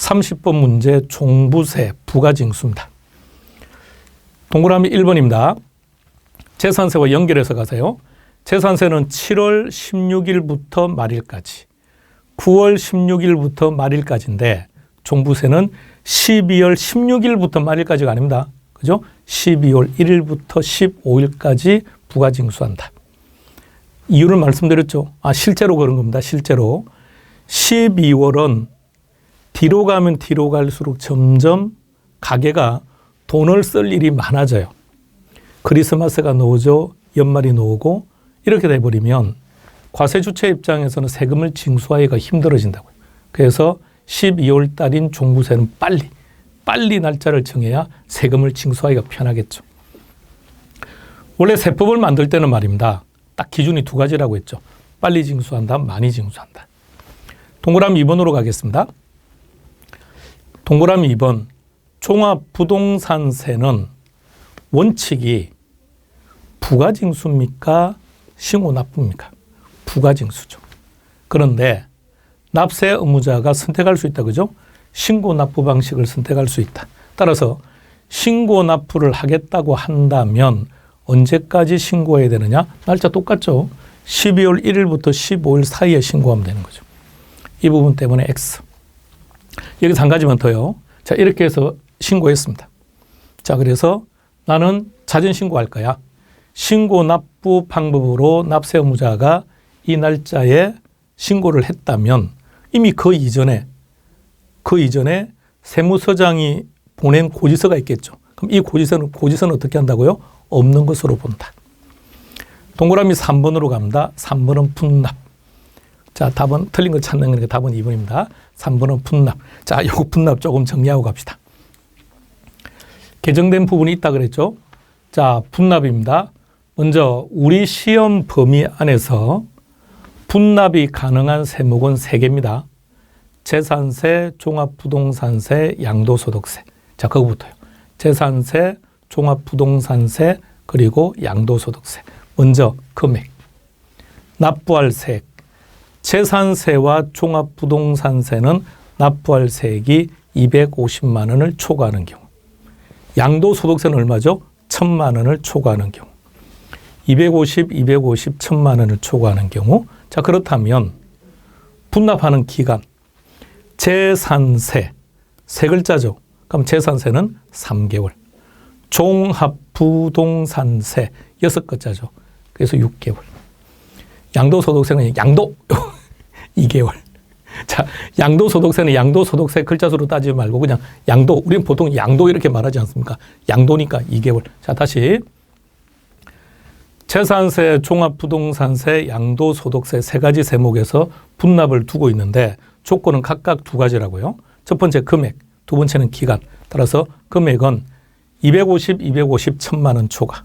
30번 문제 종부세 부가징수입니다. 동그라미 1번입니다. 재산세와 연결해서 가세요. 재산세는 7월 16일부터 말일까지, 9월 16일부터 말일까지인데 종부세는 12월 16일부터 말일까지가 아닙니다. 그죠? 12월 1일부터 15일까지 부가징수한다. 이유를 말씀드렸죠. 실제로 그런 겁니다. 실제로 12월은 뒤로 가면 뒤로 갈수록 점점 가게가 돈을 쓸 일이 많아져요. 크리스마스가 나오죠. 연말이 나오고 이렇게 돼버리면 과세주체 입장에서는 세금을 징수하기가 힘들어진다고요. 그래서 12월 달인 종부세는 빨리 날짜를 정해야 세금을 징수하기가 편하겠죠. 원래 세법을 만들 때는 말입니다. 딱 기준이 두 가지라고 했죠. 빨리 징수한다, 많이 징수한다. 동그라미 2번으로 가겠습니다. 동그라미 2번. 종합부동산세는 원칙이 부가징수입니까? 신고납부입니까? 부가징수죠. 그런데 납세 의무자가 선택할 수 있다. 그죠? 신고납부 방식을 선택할 수 있다. 따라서 신고납부를 하겠다고 한다면 언제까지 신고해야 되느냐? 날짜 똑같죠. 12월 1일부터 15일 사이에 신고하면 되는 거죠. 이 부분 때문에 X. 여기서 한 가지만 더요. 자, 이렇게 해서 신고했습니다. 자, 그래서 나는 자진 신고할 거야. 신고납부 방법으로 납세 의무자가 이 날짜에 신고를 했다면 이미 그 이전에 세무서장이 보낸 고지서가 있겠죠. 그럼 이 고지서는 어떻게 한다고요? 없는 것으로 본다. 동그라미 3번으로 갑니다. 3번은 분납. 자, 답은 틀린 거 찾는 거니까 답은 2번입니다. 3번은 분납. 자, 요거 분납 조금 정리하고 갑시다. 개정된 부분이 있다 그랬죠. 자, 분납입니다. 먼저 우리 시험 범위 안에서 분납이 가능한 세목은 3개입니다. 재산세, 종합부동산세, 양도소득세. 자, 그거부터요. 재산세, 종합부동산세, 그리고 양도소득세. 먼저 금액. 납부할 세액. 재산세와 종합부동산세는 납부할 세액이 250만 원을 초과하는 경우. 양도소득세는 얼마죠? 1,000만 원을 초과하는 경우. 250, 1,000만 원을 초과하는 경우. 자, 그렇다면 분납하는 기간. 재산세, 세 글자죠. 그럼 재산세는 3개월. 종합부동산세, 6글자죠. 그래서 6개월. 양도소득세는 양도 2개월. 자, 양도소득세는 양도소득세 글자수로 따지지 말고 그냥 양도. 우리는 보통 양도 이렇게 말하지 않습니까? 양도니까 2개월. 자, 다시. 재산세, 종합부동산세, 양도소득세 세 가지 세목에서 분납을 두고 있는데 조건은 각각 두 가지라고요. 첫 번째 금액, 두 번째는 기간. 따라서 금액은 250, 1,000만 원 초과.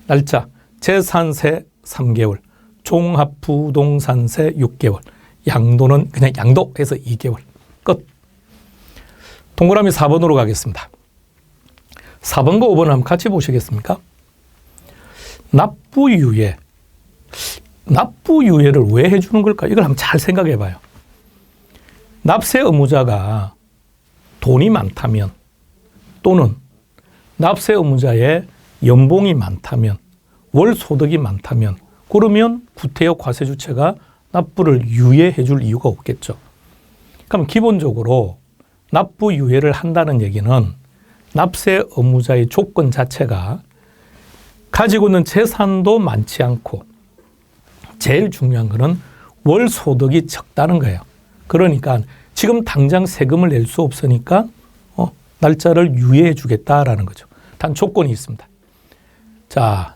날짜, 재산세 3개월, 종합부동산세 6개월, 양도는 그냥 양도해서 2개월. 끝. 동그라미 4번으로 가겠습니다. 4번과 5번을 한번 같이 보시겠습니까? 납부유예. 납부유예를 왜 해주는 걸까? 이걸 한번 잘 생각해 봐요. 납세 의무자가 돈이 많다면 또는 납세 의무자의 연봉이 많다면 월 소득이 많다면 그러면 구태여 과세주체가 납부를 유예해 줄 이유가 없겠죠. 그럼 기본적으로 납부 유예를 한다는 얘기는 납세 의무자의 조건 자체가 가지고 있는 재산도 많지 않고 제일 중요한 거는 월 소득이 적다는 거예요. 그러니까 지금 당장 세금을 낼 수 없으니까 날짜를 유예해 주겠다라는 거죠. 단 조건이 있습니다. 자,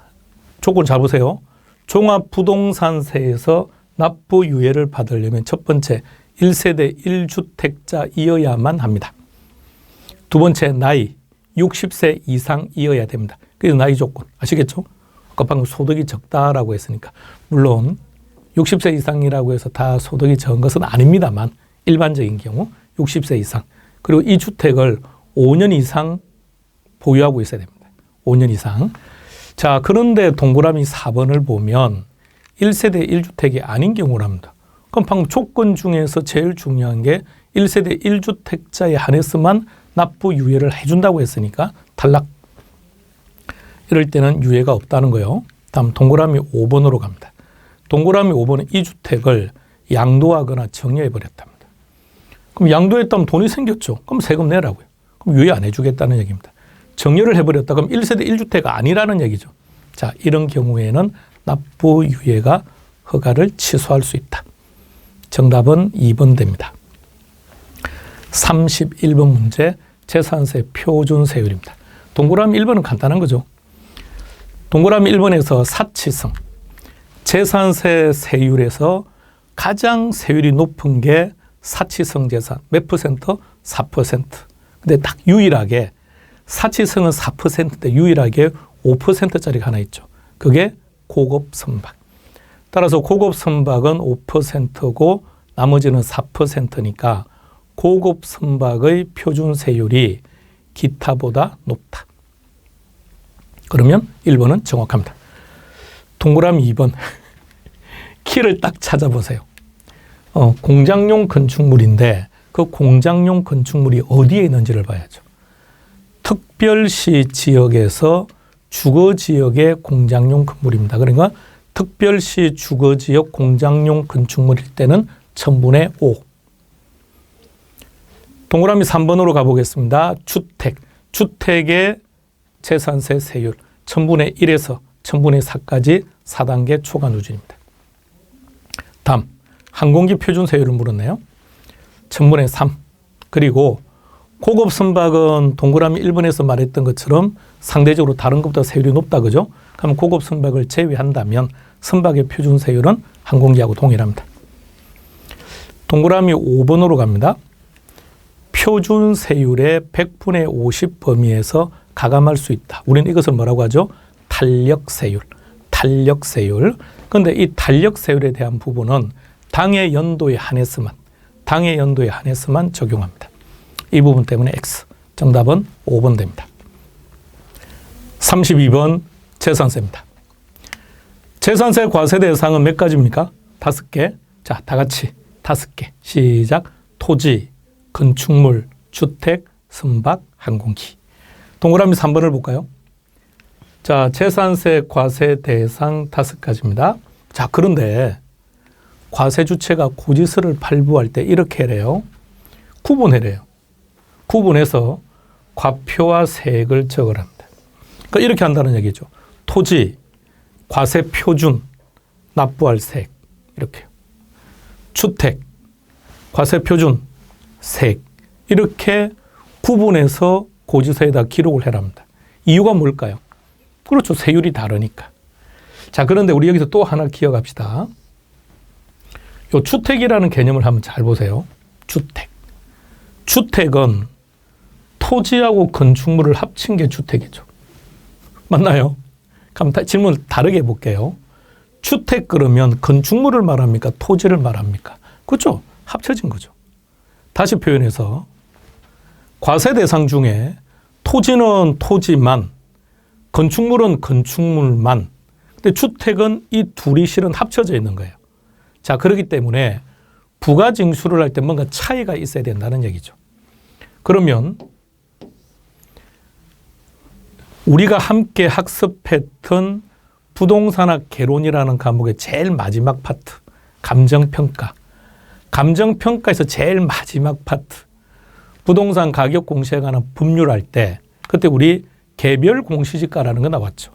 조건 잘 보세요. 종합부동산세에서 납부 유예를 받으려면 첫 번째 1세대 1주택자이어야만 합니다. 두 번째 나이 60세 이상이어야 됩니다. 그래서 나이 조건 아시겠죠? 아까 방금 소득이 적다라고 했으니까 물론 60세 이상이라고 해서 다 소득이 적은 것은 아닙니다만 일반적인 경우 60세 이상 그리고 이 주택을 5년 이상 보유하고 있어야 됩니다. 5년 이상. 자, 그런데 동그라미 4번을 보면 1세대 1주택이 아닌 경우랍니다. 그럼 방금 조건 중에서 제일 중요한 게 1세대 1주택자에 한해서만 납부 유예를 해준다고 했으니까 탈락. 이럴 때는 유예가 없다는 거예요. 다음 동그라미 5번으로 갑니다. 동그라미 5번은 이 주택을 양도하거나 정려해버렸답니다. 그럼 양도했다면 돈이 생겼죠. 그럼 세금 내라고요. 그럼 유예 안 해주겠다는 얘기입니다. 정려를 해버렸다. 그럼 1세대 1주택가 아니라는 얘기죠. 자, 이런 경우에는 납부 유예가 허가를 취소할 수 있다. 정답은 2번 됩니다. 31번 문제 재산세 표준세율입니다. 동그라미 1번은 간단한 거죠. 동그라미 1번에서 사치성, 재산세 세율에서 가장 세율이 높은 게 사치성 재산. 몇 퍼센트? 4%. 근데 딱 유일하게 사치성은 4%인데 유일하게 5%짜리가 하나 있죠. 그게 고급 선박. 따라서 고급 선박은 5%고 나머지는 4%니까 고급 선박의 표준 세율이 기타보다 높다. 그러면 1번은 정확합니다. 동그라미 2번. 키를 딱 찾아보세요. 공장용 건축물인데 그 공장용 건축물이 어디에 있는지를 봐야죠. 특별시 지역에서 주거지역의 공장용 건물입니다. 그러니까 특별시 주거지역 공장용 건축물일 때는 1000분의 5. 동그라미 3번으로 가보겠습니다. 주택. 주택의 재산세 세율 1000분의 1에서 1000분의 4까지 4단계 초과 누진입니다. 다음 항공기 표준 세율을 물었네요. 1000분의 3. 그리고 고급 선박은 동그라미 1번에서 말했던 것처럼 상대적으로 다른 것보다 세율이 높다. 그죠? 그럼 고급 선박을 제외한다면 선박의 표준 세율은 항공기하고 동일합니다. 동그라미 5번으로 갑니다. 표준 세율의 100분의 50 범위에서 가감할 수 있다. 우리는 이것을 뭐라고 하죠? 탄력 세율. 탄력 세율. 그런데 이 탄력 세율에 대한 부분은 당해 연도에 한해서만 적용합니다. 이 부분 때문에 X. 정답은 5번 됩니다. 32번 재산세입니다. 재산세 과세 대상은 몇 가지입니까? 5개. 자, 다 같이 5개. 시작. 토지, 건축물, 주택, 선박, 항공기. 동그라미 3번을 볼까요? 자, 재산세 과세 대상 5가지입니다. 자, 그런데 과세 주체가 고지서를 발부할 때 이렇게 해래요. 구분해래요. 구분해서 과표와 세액을 적으랍니다. 그러니까 이렇게 한다는 얘기죠. 토지, 과세 표준, 납부할 세액. 이렇게요. 주택, 과세 표준, 세액. 이렇게 구분해서 고지서에다 기록을 해랍니다. 이유가 뭘까요? 그렇죠. 세율이 다르니까. 자, 그런데 우리 여기서 또 하나 기억합시다. 요 주택이라는 개념을 한번 잘 보세요. 주택. 주택은 토지하고 건축물을 합친 게 주택이죠. 맞나요? 그럼 질문을 다르게 해볼게요. 주택 그러면 건축물을 말합니까? 토지를 말합니까? 그렇죠. 합쳐진 거죠. 다시 표현해서 과세 대상 중에 토지는 토지만, 건축물은 건축물만, 근데 주택은 이 둘이 실은 합쳐져 있는 거예요. 자, 그렇기 때문에 부가징수를 할 때 뭔가 차이가 있어야 된다는 얘기죠. 그러면 우리가 함께 학습했던 부동산학 개론이라는 과목의 제일 마지막 파트, 감정평가. 감정평가에서 제일 마지막 파트, 부동산 가격 공시에 관한 법률할 때 그때 우리 개별 공시지가라는 거 나왔죠.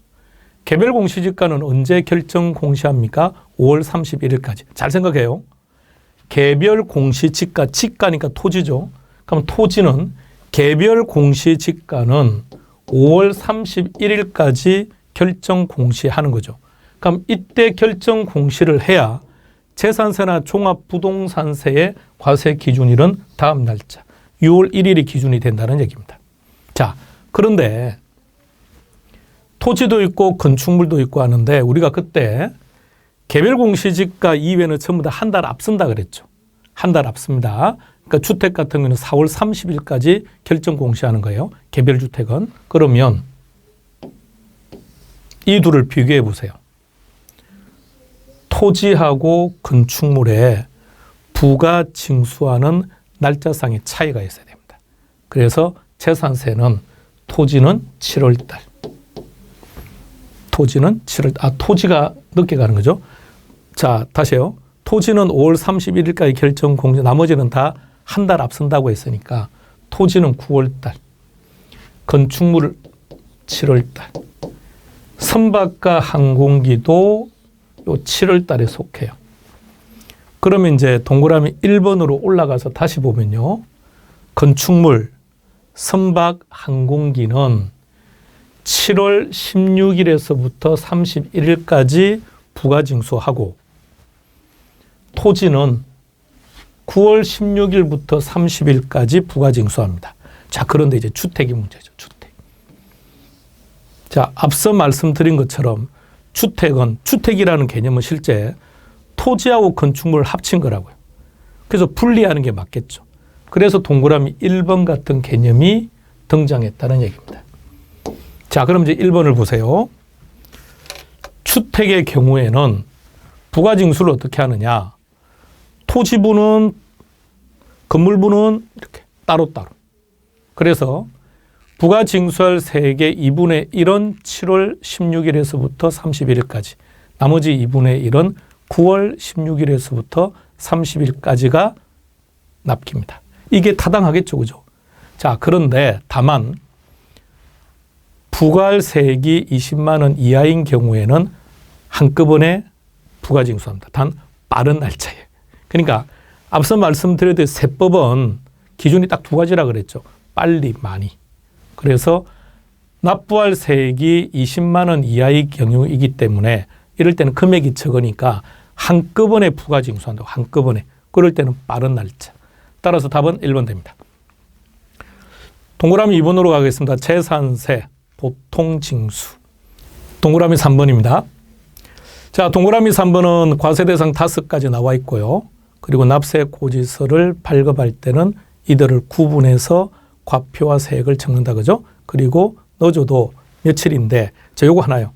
개별 공시지가는 언제 결정 공시합니까? 5월 31일까지. 잘 생각해요. 개별 공시지가, 지가니까 토지죠. 그럼 토지는 개별 공시지가는 5월 31일까지 결정 공시하는 거죠. 그럼 이때 결정 공시를 해야 재산세나 종합부동산세의 과세 기준일은 다음 날짜 6월 1일이 기준이 된다는 얘기입니다. 자, 그런데 토지도 있고 건축물도 있고 하는데 우리가 그때 개별 공시지가 이외에는 전부 다 한 달 앞선다 그랬죠. 한 달 앞섭니다. 그러니까 주택 같은 경우는 4월 30일까지 결정 공시하는 거예요. 개별 주택은. 그러면 이 둘을 비교해 보세요. 토지하고 건축물에 부가 징수하는 날짜상의 차이가 있어야 됩니다. 그래서 재산세는 토지는 7월 달. 토지가 늦게 가는 거죠. 자, 다시요. 토지는 5월 31일까지 결정 공제, 나머지는 다 한 달 앞선다고 했으니까 토지는 9월 달. 건축물 7월 달. 선박과 항공기도 요 7월 달에 속해요. 그러면 이제 동그라미 1번으로 올라가서 다시 보면요. 건축물, 선박, 항공기는 7월 16일에서부터 31일까지 부가징수하고 토지는 9월 16일부터 30일까지 부가징수합니다. 자, 그런데 이제 주택이 문제죠. 주택. 자, 앞서 말씀드린 것처럼 주택이라는 개념은 실제 토지하고 건축물을 합친 거라고요. 그래서 분리하는 게 맞겠죠. 그래서 동그라미 1번 같은 개념이 등장했다는 얘기입니다. 자, 그럼 이제 1번을 보세요. 주택의 경우에는 부가징수를 어떻게 하느냐. 토지부는, 건물부는 이렇게 따로따로. 그래서 부가징수할 세액의 2분의 1은 7월 16일에서부터 31일까지, 나머지 2분의 1은 9월 16일에서부터 30일까지가 납기입니다. 이게 타당하겠죠, 그죠? 자, 그런데 다만 부과할 세액이 20만 원 이하인 경우에는 한꺼번에 부가징수합니다. 단 빠른 날짜에. 그러니까 앞서 말씀드렸듯이 세법은 기준이 딱 두 가지라 그랬죠. 빨리, 많이. 그래서 납부할 세액이 20만 원 이하의 경우이기 때문에 이럴 때는 금액이 적으니까 한꺼번에 부가징수한다고. 한꺼번에. 그럴 때는 빠른 날짜. 따라서 답은 1번 됩니다. 동그라미 2번으로 가겠습니다. 재산세, 보통징수. 동그라미 3번입니다. 자, 동그라미 3번은 과세대상 5가지 나와 있고요. 그리고 납세 고지서를 발급할 때는 이들을 구분해서 과표와 세액을 적는다, 그죠? 그리고 넣어줘도 며칠인데, 자, 요거 하나요.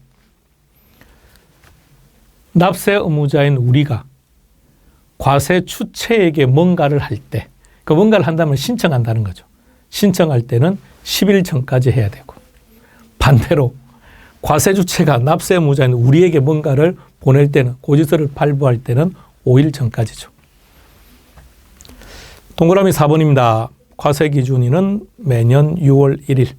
납세 의무자인 우리가 과세 주체에게 뭔가를 할 때, 그 뭔가를 한다면 신청한다는 거죠. 신청할 때는 10일 전까지 해야 되고, 반대로 과세 주체가 납세 의무자인 우리에게 뭔가를 보낼 때는, 고지서를 발부할 때는 5일 전까지죠. 동그라미 4번입니다. 과세 기준일은 매년 6월 1일.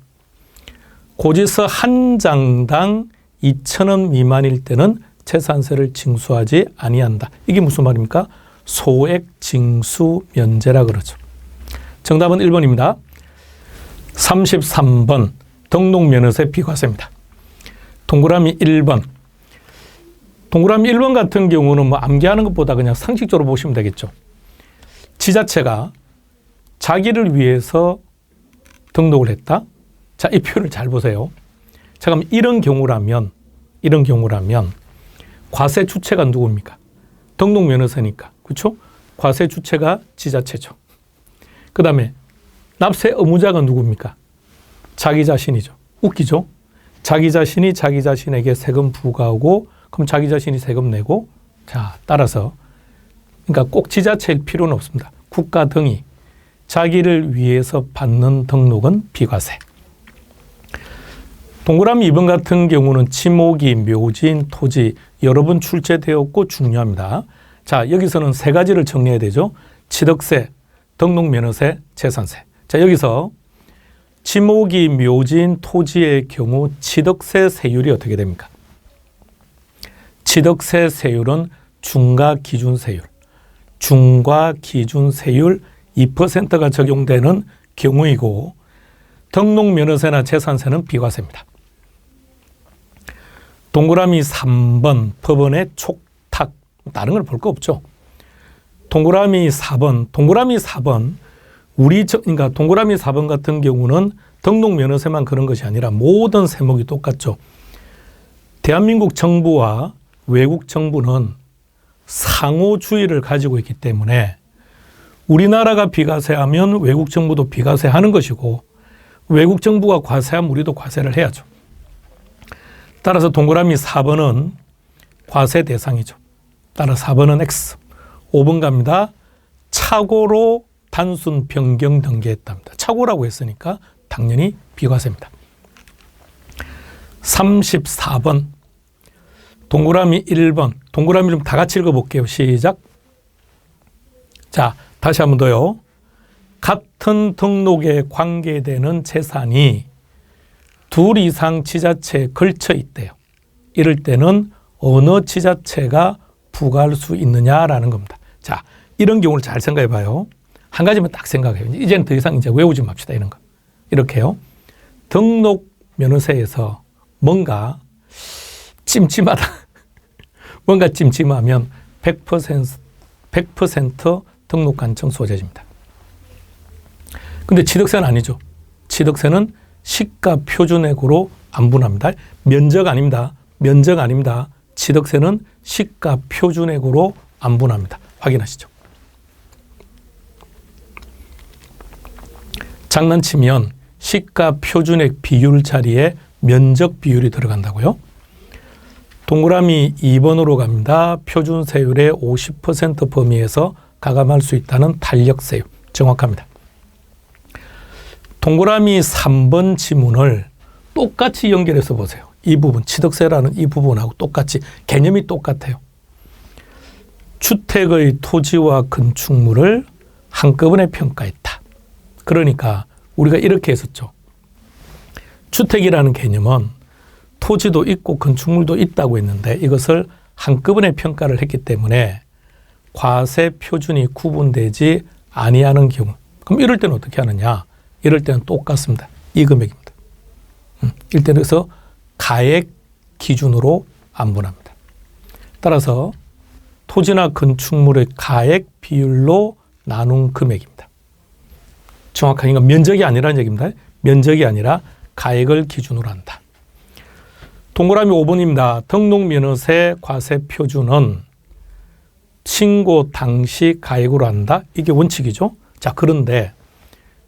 고지서 한 장당 2,000원 미만일 때는 재산세를 징수하지 아니한다. 이게 무슨 말입니까? 소액 징수 면제라 그러죠. 정답은 1번입니다. 33번 등록면허세 비과세입니다. 동그라미 1번. 동그라미 1번 같은 경우는 뭐 암기하는 것보다 그냥 상식적으로 보시면 되겠죠. 지자체가 자기를 위해서 등록을 했다. 자, 이 표현을 잘 보세요. 자, 그럼 이런 경우라면 과세 주체가 누굽니까? 등록면허세니까. 그렇죠? 과세 주체가 지자체죠. 그 다음에 납세 의무자가 누굽니까? 자기 자신이죠. 웃기죠? 자기 자신이 자기 자신에게 세금 부과하고 그럼 자기 자신이 세금 내고, 자, 따라서 그러니까 꼭 지자체일 필요는 없습니다. 국가 등이 자기를 위해서 받는 등록은 비과세. 동그라미 2번 같은 경우는 지목이 묘지인 토지 여러 번 출제되었고 중요합니다. 자, 여기서는 세 가지를 정리해야 되죠. 취득세, 등록면허세, 재산세. 자, 여기서 지목이 묘지인 토지의 경우 취득세 세율이 어떻게 됩니까? 취득세 세율은 중과 기준 세율. 중과 기준 세율 2%가 적용되는 경우이고 등록면허세나 재산세는 비과세입니다. 동그라미 3번 법원의 촉탁. 다른 걸 볼 거 없죠. 동그라미 4번 그러니까 동그라미 4번 같은 경우는 등록면허세만 그런 것이 아니라 모든 세목이 똑같죠. 대한민국 정부와 외국 정부는 상호주의를 가지고 있기 때문에 우리나라가 비과세하면 외국 정부도 비과세하는 것이고 외국 정부가 과세하면 우리도 과세를 해야죠. 따라서 동그라미 4번은 과세 대상이죠. 따라 4번은 X. 5번 갑니다. 착오로 단순 변경 등기했답니다. 착오라고 했으니까 당연히 비과세입니다. 34번 동그라미 1번 동그라미 좀 다 같이 읽어볼게요. 시작. 자, 다시 한 번 더요. 같은 등록에 관계되는 재산이 둘 이상 지자체에 걸쳐 있대요. 이럴 때는 어느 지자체가 부과할 수 있느냐라는 겁니다. 자, 이런 경우를 잘 생각해 봐요. 한 가지만 딱 생각해요. 이제는 더 이상 이제 외우지 맙시다. 이런 거. 이렇게요. 등록 면허세에서 뭔가 찜찜하다. 뭔가 찜찜하면 100% 등록 간청 소재입니다. 근데 취득세는 아니죠. 취득세는 시가 표준액으로 안분합니다. 면적 아닙니다. 면적 아닙니다. 취득세는 시가 표준액으로 안분합니다. 확인하시죠. 장난치면 시가 표준액 비율 자리에 면적 비율이 들어간다고요. 동그라미 2번으로 갑니다. 표준세율의 50% 범위에서 가감할 수 있다는 탄력세율. 정확합니다. 동그라미 3번 지문을 똑같이 연결해서 보세요. 이 부분, 취득세라는 이 부분하고 똑같이 개념이 똑같아요. 주택의 토지와 건축물을 한꺼번에 평가했다. 그러니까 우리가 이렇게 했었죠. 주택이라는 개념은 토지도 있고 건축물도 있다고 했는데 이것을 한꺼번에 평가를 했기 때문에 과세 표준이 구분되지 아니하는 경우. 그럼 이럴 때는 어떻게 하느냐? 이럴 때는 똑같습니다. 이 금액입니다. 이럴 때는 그래서 가액 기준으로 안분합니다. 따라서 토지나 건축물의 가액 비율로 나눈 금액입니다. 정확하게 이건 면적이 아니라는 얘기입니다. 면적이 아니라 가액을 기준으로 한다. 동그라미 5번입니다. 등록면허세 과세 표준은 신고 당시 가액으로 한다. 이게 원칙이죠. 자, 그런데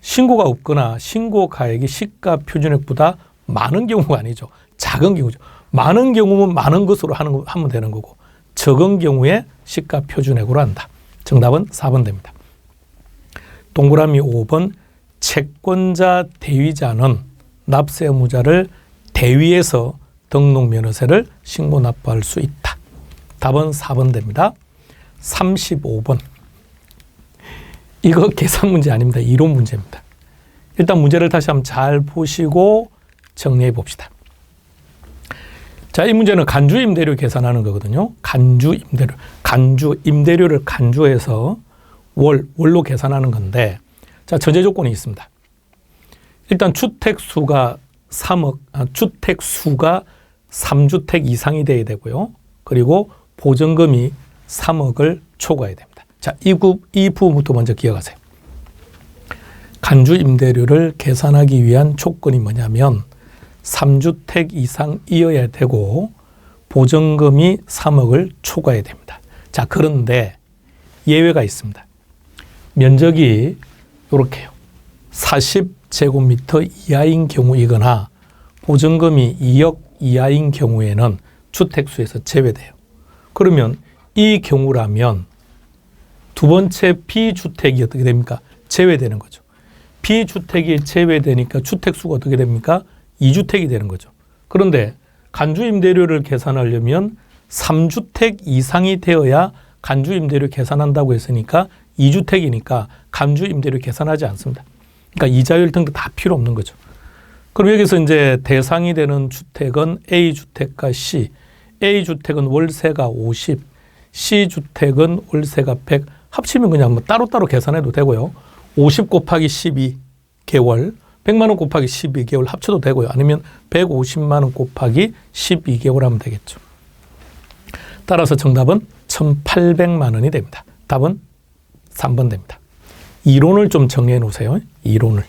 신고가 없거나 신고 가액이 시가 표준액보다 많은 경우가 아니죠. 작은 경우죠. 많은 경우면 많은 것으로 하면 되는 거고 적은 경우에 시가 표준액으로 한다. 정답은 4번 됩니다. 동그라미 5번 채권자 대위자는 납세 의무자를 대위해서 등록면허세를 신고 납부할 수 있다. 답은 4번 됩니다. 35번. 이거 계산 문제 아닙니다. 이론 문제입니다. 일단 문제를 다시 한번 잘 보시고 정리해 봅시다. 자, 이 문제는 간주 임대료 계산하는 거거든요. 간주 임대료. 간주 임대료를 간주해서 월로 계산하는 건데 자, 전제 조건이 있습니다. 일단 주택 수가 3주택 이상이 돼야 되고요. 그리고 보증금이 3억을 초과해야 됩니다. 자, 이 부분부터 먼저 기억하세요. 간주 임대료를 계산하기 위한 조건이 뭐냐면 3주택 이상이어야 되고 보증금이 3억을 초과해야 됩니다. 자, 그런데 예외가 있습니다. 면적이 이렇게요. 40제곱미터 이하인 경우이거나 보증금이 2억 이하인 경우에는 주택수에서 제외돼요. 그러면 이 경우라면 두 번째 비주택이 어떻게 됩니까? 제외되는 거죠. 비주택이 제외되니까 주택수가 어떻게 됩니까? 2주택이 되는 거죠. 그런데 간주임대료를 계산하려면 3주택 이상이 되어야 간주임대료 계산한다고 했으니까 2주택이니까 간주임대료 계산하지 않습니다. 그러니까 이자율 등도 다 필요 없는 거죠. 그럼 여기서 이제 대상이 되는 주택은 A주택과 C. A주택은 월세가 50, C주택은 월세가 100. 합치면 그냥 뭐 따로따로 계산해도 되고요. 50 곱하기 12개월, 100만 원 곱하기 12개월 합쳐도 되고요. 아니면 150만 원 곱하기 12개월 하면 되겠죠. 따라서 정답은 1,800만 원이 됩니다. 답은 3번 됩니다. 이론을 좀 정리해 놓으세요. 이론을.